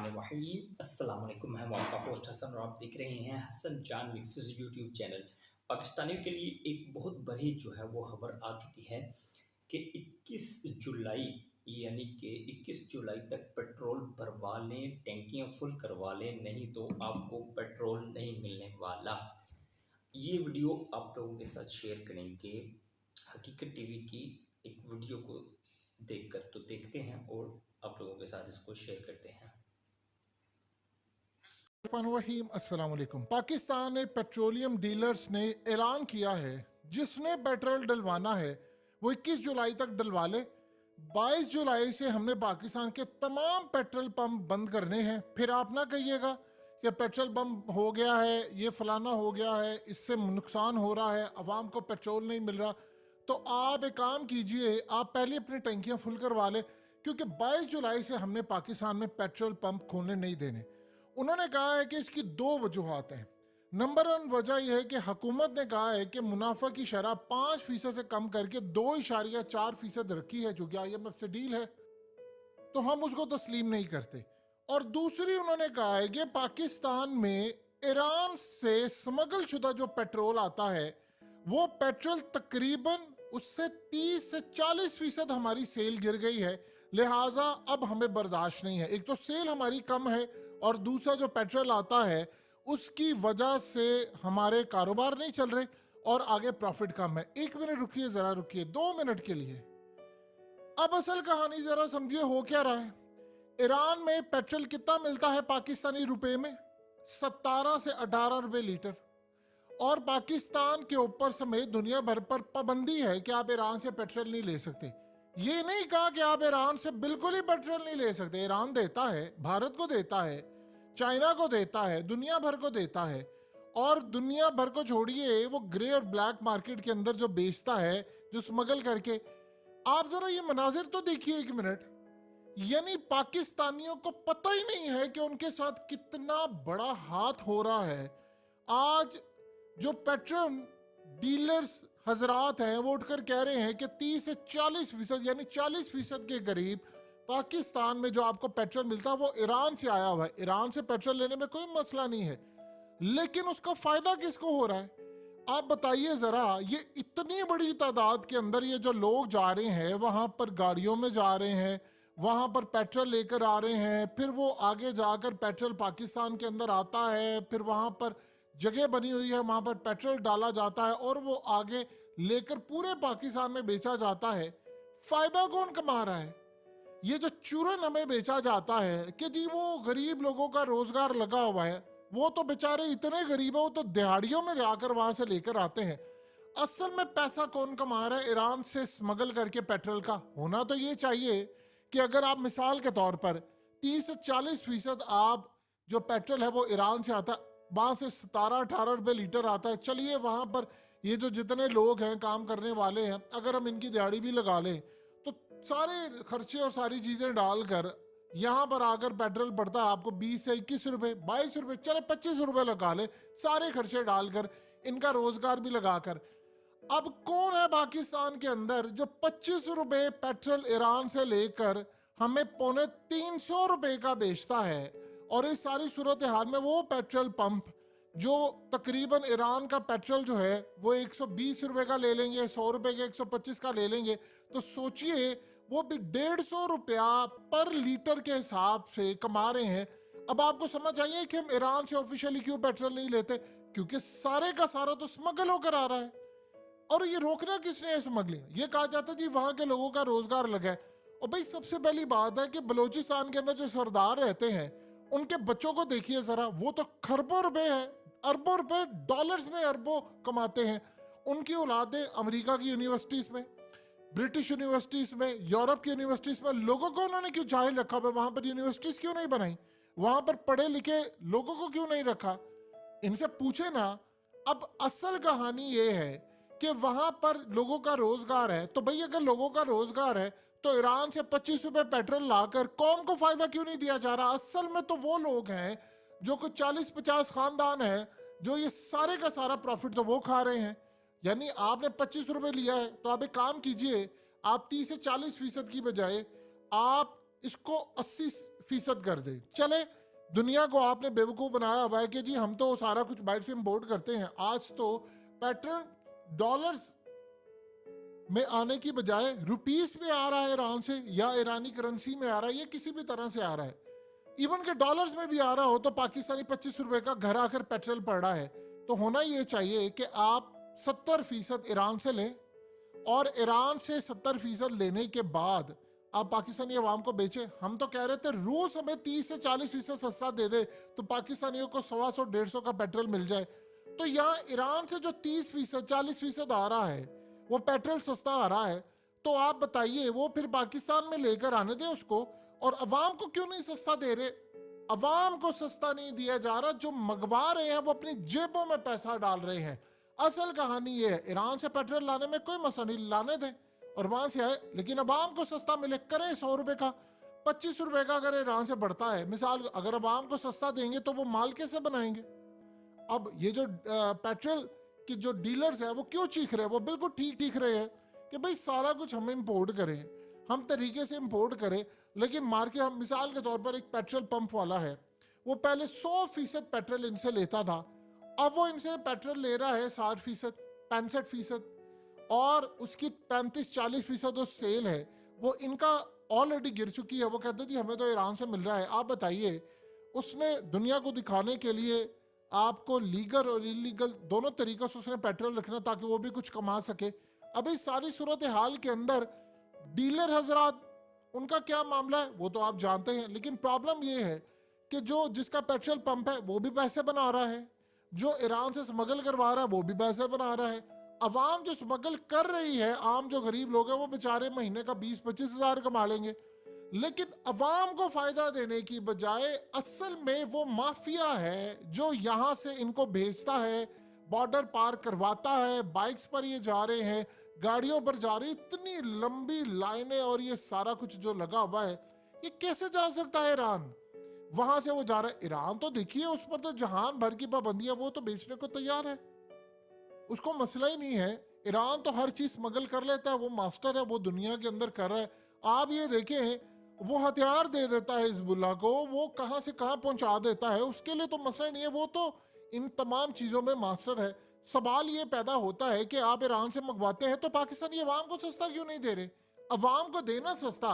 बिस्मिल्लाहिर्रहमानिर्रहीम। अस्सलाम वालेकुम। मैं हूं आपका होस्ट हसन और आप देख रहे हैं हसन जान मिक्सेस यूट्यूब चैनल। पाकिस्तानियों के लिए एक बहुत बड़ी जो है वो खबर आ चुकी है कि 21 जुलाई यानी कि 21 जुलाई तक पेट्रोल भरवा लें, टैंकियां फुल करवा लें, नहीं तो आपको पेट्रोल नहीं मिलने वाला। ये वीडियो आप लोगों के साथ शेयर करेंगे हकीकत टीवी की एक वीडियो को देखकर। तो देखते हैं और आप लोगों के साथ इसको शेयर करते हैं। रहीम अस्सलाम वालेकुम। पाकिस्तान में पेट्रोलियम डीलर्स ने ऐलान किया है जिसने पेट्रोल डलवाना है वो 21 जुलाई तक डलवा ले। 22 जुलाई से हमने पाकिस्तान के तमाम पेट्रोल पंप बंद करने हैं। फिर आप ना कहिएगा कि पेट्रोल पंप हो गया है, ये फलाना हो गया है, इससे नुकसान हो रहा है, अवाम को पेट्रोल नहीं मिल रहा। तो आप एक काम कीजिए, आप पहले अपनी टंकियां फुल करवा ले, क्योंकि 22 जुलाई से हमने पाकिस्तान में पेट्रोल पंप खोलने नहीं देने। उन्होंने कहा है कि इसकी दो वजूहत हैं। नंबर 1 वजह यह है कि हुकूमत ने कहा है कि मुनाफा की शरह 5% से कम करके 2.4% रखी है, जो कि IMF से डील है, तो हम उसको तस्लीम नहीं करते। और दूसरी उन्होंने कहा है कि पाकिस्तान में ईरान से स्मगल शुदा जो पेट्रोल आता है वो पेट्रोल तकरीबन उससे 30 से 40% हमारी सेल गिर गई है, लिहाजा अब हमें बर्दाश्त नहीं है। एक तो सेल हमारी कम है और दूसरा जो पेट्रोल आता है उसकी वजह से हमारे कारोबार नहीं चल रहे और आगे प्रॉफिट कम है। 1 मिनट रुकिए, जरा रुकिए 2 मिनट के लिए। अब असल कहानी जरा समझिए हो क्या रहा है। ईरान में पेट्रोल कितना मिलता है पाकिस्तानी रुपए में? 17 से 18 रुपए लीटर। और पाकिस्तान के ऊपर समेत दुनिया भर पर पाबंदी है कि आप ईरान से पेट्रोल नहीं ले सकते। ये नहीं कहा कि आप ईरान से बिल्कुल ही पेट्रोल नहीं ले सकते। ईरान देता है, भारत को देता है, चाइना को देता है, दुनिया भर को देता है। और दुनिया भर को छोड़िए, वो ग्रे और ब्लैक मार्केट के अंदर जो बेचता है, जो स्मगल करके। आप जरा ये मनाजिर तो देखिए 1 मिनट। यानी पाकिस्तानियों को पता ही नहीं है कि उनके साथ कितना बड़ा हाथ हो रहा है। आज जो पेट्रोल डीलर्स हजरात हैं वो उठकर कह रहे हैं कि 30 से 40% यानी 40% के करीब पाकिस्तान में जो आपको पेट्रोल मिलता है वो ईरान से आया हुआ है। ईरान से पेट्रोल लेने में कोई मसला नहीं है, लेकिन उसका फायदा किसको हो रहा है? आप बताइए जरा। ये इतनी बड़ी तादाद के अंदर ये जो लोग जा रहे हैं, वहां पर गाड़ियों में जा रहे हैं, वहां पर पेट्रोल लेकर आ रहे हैं, फिर वो आगे जाकर पेट्रोल पाकिस्तान के अंदर आता है, फिर वहां पर जगह बनी हुई है, वहां पर पेट्रोल डाला जाता है और वो आगे लेकर पूरे पाकिस्तान में बेचा जाता है। फायदा कौन कमा रहा है? ये जो चूरन हमें बेचा जाता है कि जी वो गरीब लोगों का रोजगार लगा हुआ है, वो तो बेचारे इतने गरीब है, वो तो दिहाड़ियों में जाकर वहां से लेकर आते हैं। असल में पैसा कौन कमा रहा है ईरान से स्मगल करके पेट्रोल का? होना तो ये चाहिए कि अगर आप मिसाल के तौर पर 30 से 40% आप जो पेट्रोल है वो ईरान से आता है, वहां से 17-18 रुपए लीटर आता है। चलिए वहां पर ये जो जितने लोग हैं काम करने वाले हैं, अगर हम इनकी दिहाड़ी भी लगा लें तो सारे खर्चे और सारी चीजें डालकर यहां पर आकर पेट्रोल पड़ता है आपको 20 से 21 रुपए, 22 रुपए, चले 25 रुपए लगा ले, सारे खर्चे डालकर, इनका रोजगार भी लगाकर। अब कौन है पाकिस्तान के अंदर जो 25 रुपए पेट्रोल ईरान से लेकर हमें 250 रुपए का बेचता है? और इस सारी सूरत हाल में वो पेट्रोल पंप जो तकरीबन ईरान का पेट्रोल जो है वो 120 रुपए का ले लेंगे, 100 रुपए के 125 का ले लेंगे, तो सोचिए वो भी 150 रुपया पर लीटर के हिसाब से कमा रहे हैं। अब आपको समझ आइए कि हम ईरान से ऑफिशियली क्यों पेट्रोल नहीं लेते? क्योंकि सारे का सारा तो स्मगल होकर आ रहा है। और ये रोकना किसने है स्मगलिंग? ये कहा जाता है जी वहां के लोगों का रोजगार लगा है। और भाई सबसे पहली बात है कि बलूचिस्तान के अंदर जो सरदार रहते हैं उनके बच्चों को देखिए जरा, वो तो खरबों रुपए है, अरबों रुपए, डॉलर्स में अरबों कमाते हैं। उनकी औलादें अमेरिका की यूनिवर्सिटीज में, ब्रिटिश यूनिवर्सिटीज में, यूरोप की यूनिवर्सिटीज में, लोगों को उन्होंने क्यों जाहिल रखा? वहां पर यूनिवर्सिटीज क्यों नहीं बनाई? वहां पर पढ़े लिखे लोगों को क्यों नहीं रखा? इनसे पूछे ना। अब असल कहानी ये है कि वहां पर लोगों का रोजगार है, तो भाई अगर लोगों का रोजगार है तो ईरान से 25 रुपए पेट्रोल लाकर कौम को फायदा क्यों नहीं दिया जा रहा? असल में तो वो लोग हैं जो कुछ 40-50 खानदान है जो ये सारे का सारा प्रॉफिट तो वो खा रहे हैं। यानी आपने 25 रुपए लिया है तो आप एक काम कीजिए, आप 30 से 40% की बजाय आप इसको 80 फीसद कर दे। चले, दुनिया को आपने बेवकूफ़ बनाया हुआ है कि जी हम तो सारा कुछ बाहर से इंपोर्ट करते हैं। आज तो पेट्रोल डॉलर्स में आने की बजाय रुपीस में आ रहा है ईरान से, या ईरानी करेंसी में आ रहा है, या किसी भी तरह से आ रहा है। इवन के डॉलर्स में भी आ रहा हो तो पाकिस्तानी 25 रुपए का घर आकर पेट्रोल पड़ रहा है। तो होना ये चाहिए कि आप 70% ईरान से लें, और ईरान से 70% लेने के बाद आप पाकिस्तानी अवाम को बेचें। हम तो कह रहे थे रूस हमें 30 से 40% सस्ता दे दे तो पाकिस्तानियों को 125-150 का पेट्रोल मिल जाए। तो यहाँ ईरान से जो 30% 40% आ रहा है वो पेट्रोल सस्ता आ रहा है, तो आप बताइए वो फिर पाकिस्तान में लेकर आने दें उसको, और अवाम को क्यों नहीं सस्ता दे रहे? अवाम को सस्ता नहीं दिया जा रहा, जो मंगवा रहे हैं वो अपनी जेबों में पैसा डाल रहे हैं। असल कहानी ये है, ईरान से पेट्रोल लाने में कोई मसला नहीं, लाने दें और वहां से आए, लेकिन अवाम को सस्ता मिले। करें 100 रुपए का, 25 रुपए का अगर ईरान से बढ़ता है, मिसाल अगर अवाम को सस्ता देंगे तो वो माल कैसे बनाएंगे? अब ये जो पेट्रोल कि जो डीलर्स है वो क्यों चीख रहे हैं? वो बिल्कुल ठीक ठीक रहे हैं कि भाई सारा कुछ हम इंपोर्ट करें, हम तरीके से इंपोर्ट करें, लेकिन मार्केट, हम मिसाल के तौर पर एक पेट्रोल पंप वाला है, वो पहले 100% पेट्रोल इनसे लेता था, अब वो इनसे पेट्रोल ले रहा है 60%, 65%, और उसकी 35-40% जो सेल है वो इनका ऑलरेडी गिर चुकी है। वो कहते जी हमें तो ईरान से मिल रहा है। आप बताइए, उसने दुनिया को दिखाने के लिए आपको लीगल और इलीगल दोनों तरीकों से उसने पेट्रोल रखना ताकि वो भी कुछ कमा सके। अभी सारी सूरत हाल के अंदर डीलर हजरात, उनका क्या मामला है वो तो आप जानते हैं, लेकिन प्रॉब्लम ये है कि जो जिसका पेट्रोल पंप है वो भी पैसे बना रहा है, जो ईरान से स्मगल करवा रहा है वो भी पैसे बना रहा है। अवाम जो स्मगल कर रही है, आम जो गरीब लोग हैं वो बेचारे महीने का 20-25 हज़ार कमा लेंगे, लेकिन अवाम को फायदा देने की बजाय असल में वो माफिया है जो यहाँ से इनको भेजता है, बॉर्डर पार करवाता है, बाइक्स पर ये जा रहे हैं, गाड़ियों पर जा रही, इतनी लंबी लाइनें और ये सारा कुछ जो लगा हुआ है, ये कैसे जा सकता है ईरान? वहां से वो जा रहा है। ईरान तो देखिए उस पर तो जहान भर की पाबंदियां, वो तो बेचने को तैयार है, उसको मसला ही नहीं है। ईरान तो हर चीज स्मगल कर लेता है, वो मास्टर है, वो दुनिया के अंदर कर रहा है। आप ये देखें, वो हथियार दे देता है हिजबुल्लाह को, वो कहां से कहां पहुंचा देता है, उसके लिए तो मसला नहीं है, वो तो इन तमाम चीजों में मास्टर है। सवाल ये पैदा होता है कि आप ईरान से मंगवाते हैं तो पाकिस्तानी अवाम को सस्ता क्यों नहीं दे रहे? अवाम को देना सस्ता।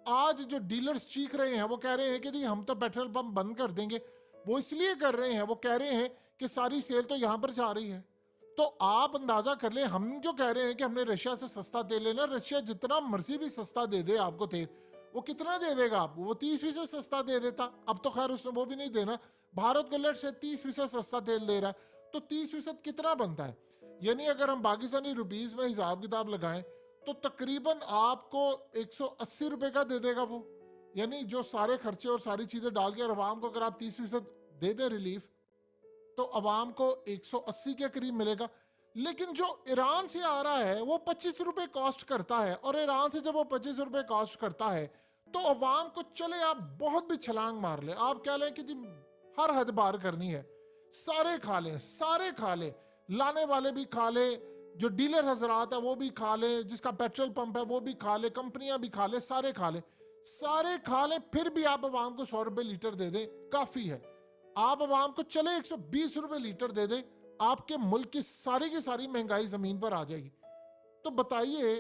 आज जो डीलर्स चीख रहे हैं वो कह रहे हैं कि जी हम तो पेट्रोल पंप बंद कर देंगे, वो इसलिए कर रहे हैं, वो कह रहे हैं कि सारी सेल तो यहाँ पर जा रही है। तो आप अंदाजा कर ले, हम जो कह रहे हैं कि हमने रशिया से सस्ता तेल लेना, रशिया जितना मर्जी भी सस्ता दे दे आपको तेल, वो कितना दे देगा आपको? वो 30% सस्ता दे देता। अब तो खैर उसने वो भी नहीं देना। भारत को लेट से 30% सस्ता तेल दे रहा है, तो 30% कितना बनता है? यानी अगर हम पाकिस्तानी रुपीस में हिसाब किताब लगाएं तो तकरीबन आपको 180 रुपए का दे देगा वो। यानी जो सारे खर्चे और सारी चीजें डाल के अवाम को अगर आप 30% दे दे रिलीफ, तो अवाम को 180 के करीब मिलेगा। लेकिन जो ईरान से आ रहा है वो 25 रुपए कॉस्ट करता है, और ईरान से जब वो 25 रुपए कॉस्ट करता है तो अवाम को, चले आप बहुत भी छलांग मार ले, आप कह लें कि जी हर हद पार करनी है, सारे खा ले, सारे खा ले, लाने वाले भी खा ले, जो डीलर हजरात है वो भी खा ले, जिसका पेट्रोल पंप है वो भी खा ले, कंपनियां भी खा ले, सारे खा ले, सारे खा ले, फिर भी आप अवाम को 100 रुपए लीटर दे दे, काफी है। आप अवाम को चले 120 रुपए लीटर दे दे, आपके मुल्क की सारी महंगाई जमीन पर आ जाएगी। तो बताइए,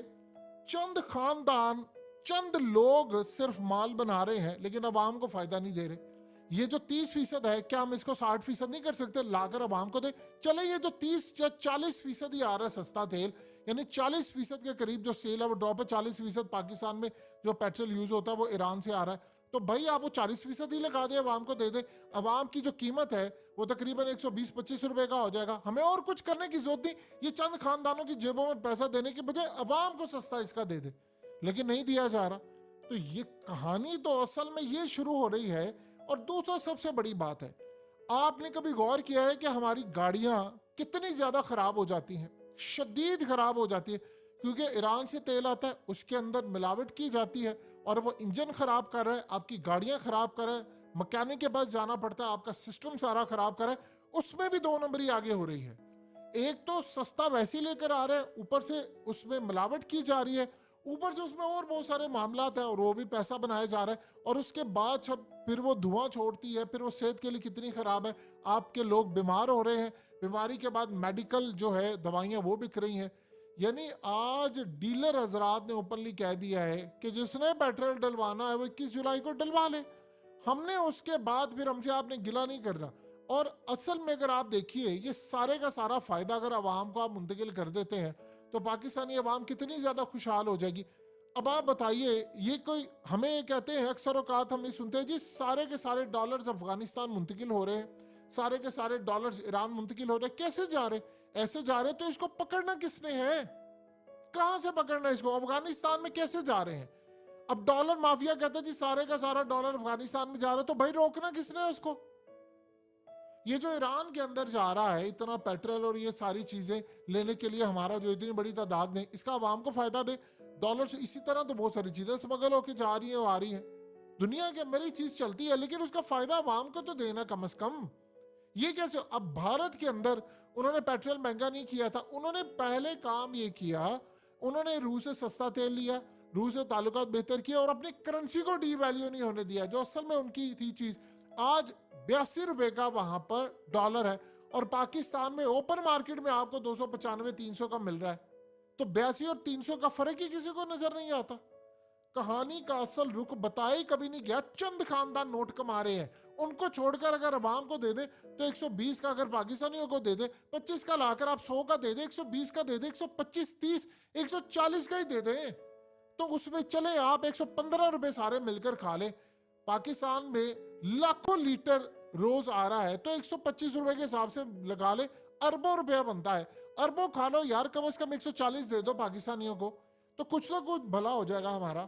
चंद खानदान, चंद लोग सिर्फ माल बना रहे हैं लेकिन अवाम को फायदा नहीं दे रहे। ये जो 30% है, क्या हम इसको 60% नहीं कर सकते, लाकर अवाम को दे? चले ये जो 30 या 40% ही आ रहा है सस्ता तेल, यानी 40% के करीब जो सेल है वो ड्रॉप है, 40% पाकिस्तान में जो पेट्रोल यूज होता है वो ईरान से आ रहा है, तो भाई आप वो 40% ही लगा दे, अवाम को दे दे। अवाम की जो कीमत है वो तकरीबन 120-25 रुपए का हो जाएगा। हमें और कुछ करने की जरूरत नहीं, ये चंद खानदानों की जेबों में पैसा देने की बजाय अवाम को सस्ता इसका दे दे, लेकिन नहीं दिया जा रहा। तो ये कहानी तो असल में ये शुरू हो रही है। और दूसरा सबसे बड़ी बात है, आपने कभी गौर किया है कि हमारी गाड़ियां कितनी ज्यादा खराब हो जाती हैं, शदीद खराब हो जाती है, क्योंकि ईरान से तेल आता है, उसके अंदर मिलावट की जाती है और वो इंजन खराब कर रहा है, आपकी गाड़ियां खराब कर रहा है, मैकेनिक के पास जाना पड़ता है, आपका सिस्टम सारा खराब कर रहा है, उसमें भी 2 नंबरी आगे हो रही है। एक तो सस्ता वैसे लेकर आ रहे हैं, ऊपर से उसमें मिलावट की जा रही है, ऊपर से उसमें और बहुत सारे मामलात हैं और वो भी पैसा बनाया जा रहा है, और उसके बाद जब फिर वो धुआं छोड़ती है, फिर वो सेहत के लिए कितनी खराब है। आपके लोग बीमार हो रहे हैं, बीमारी के बाद मेडिकल जो है दवाइयाँ वो बिक रही हैं। यानी आज डीलर हजरात ने ओपनली कह दिया है कि जिसने पेट्रोल डलवाना है वो 21 जुलाई को डलवा ले। हमने उसके बाद फिर हमसे आपने गिला नहीं करना। और असल में अगर आप देखिए, ये सारे का सारा फायदा अगर अवाम को आप मुंतकिल कर देते हैं तो पाकिस्तानी अवाम कितनी ज्यादा खुशहाल हो जाएगी। अब आप बताइए, ये कोई हमें ये कहते हैं, अक्सर औकात हम ये सुनते हैं जी सारे के सारे डॉलर्स अफगानिस्तान मुंतकिल हो रहे हैं, सारे के सारे डॉलर्स ईरान मुंतकिल हो रहे हैं। कैसे जा रहे? ऐसे जा रहे तो इसको पकड़ना किसने है? कहां से पकड़ना है इसको? अफगानिस्तान में कैसे जा रहे हैं? अब डॉलर माफिया कहते हैं जी सारे का सारा डॉलर अफगानिस्तान में जा रहा है, तो भाई रोकना किसने है उसको? ये जो ईरान के अंदर जा रहा है इतना पेट्रोल और ये सारी चीजें लेने के लिए, हमारा जो इतनी बड़ी तादाद में, इसका आवाम को फायदा दे। डॉलर से इसी तरह तो बहुत सारी चीजें स्मगल होकर जा रही है, वो आ रही है, दुनिया के अंदर ही चीज चलती है, लेकिन उसका फायदा आवाम को तो देना कम से कम। ये कैसे? अब भारत के अंदर उन्होंने पेट्रोल महंगा नहीं किया था, उन्होंने पहले काम ये किया, उन्होंने रूस से सस्ता तेल लिया, रूस से ताल्लुकात बेहतर किया और अपनी करेंसी को डी वैल्यू नहीं होने दिया, जो असल में उनकी थी चीज। आज 82 रुपए का वहां पर डॉलर है और पाकिस्तान में ओपन मार्केट में आपको 295 300 का मिल रहा है। तो 82 और 300 का फर्क ही किसी को नजर नहीं आता। कहानी का असल रुख बताया कभी नहीं गया। चंद खानदान नोट कमा रहे हैं, उनको छोड़कर अगर अवाम को दे दे तो 120 का अगर पाकिस्तानियों को दे दे, 25 का लाकर आप 100 का दे दे, 120 का दे दे, 125 30 140 का ही दे दे, तो उसमें चले आप 115 रुपए सारे मिलकर खा ले। पाकिस्तान में लाखों लीटर रोज आ रहा है तो 125 रुपए के हिसाब से लगा ले, अरबों रुपया बनता है। अरबों खा लो यार, कम से कम 140 दे दो पाकिस्तानियों को, तो कुछ ना कुछ भला हो जाएगा हमारा।